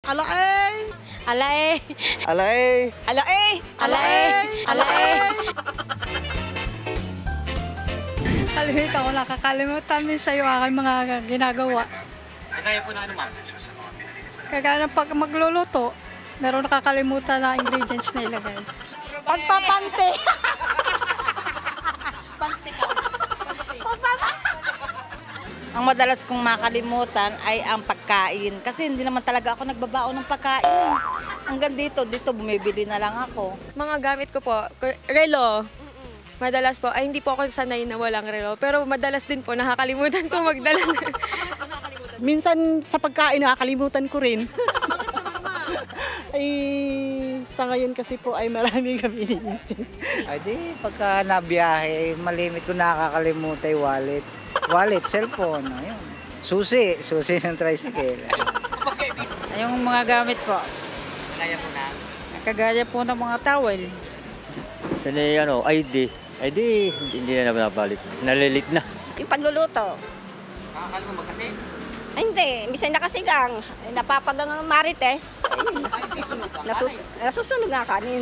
Alae! Alae! Alae! Alae! Alae! Alae! Kalimutan ko, nakakalimutan minsan yung aking mga ginagawa. Kagaya po na ano, ma'am? Kagaya ng pag magluluto, meron nakakalimutan na ingredients na ilagay. Pagpapante! Ang madalas kong makalimutan ay ang pagkain. Kasi hindi naman talaga ako nagbabaon ng pagkain. Hanggang dito bumibili na lang ako. Mga gamit ko po, relo. Madalas po, ay hindi po ako sanay na walang relo. Pero madalas din po, nakakalimutan ko magdala. Minsan sa pagkain nakakalimutan ko rin. Ay, sa ngayon kasi po ay marami kami iniisip. Ay di, pagka nabiyahe, malimit ko nakakalimutan yung wallet. Wallet, cellphone, ayun. Susi ng tricycle. Yung mga gamit po, Kagaya po na. kagaya po ng mga towel. ID, hindi na nabalik. Nalilit na. Yung pagluluto. Kakakal mo ba kasi? Ay, hindi. Minsan nakasigang. Napapagang ang marites. Ayun. Ay, hindi sunog ka. Nasusunog nga kanin.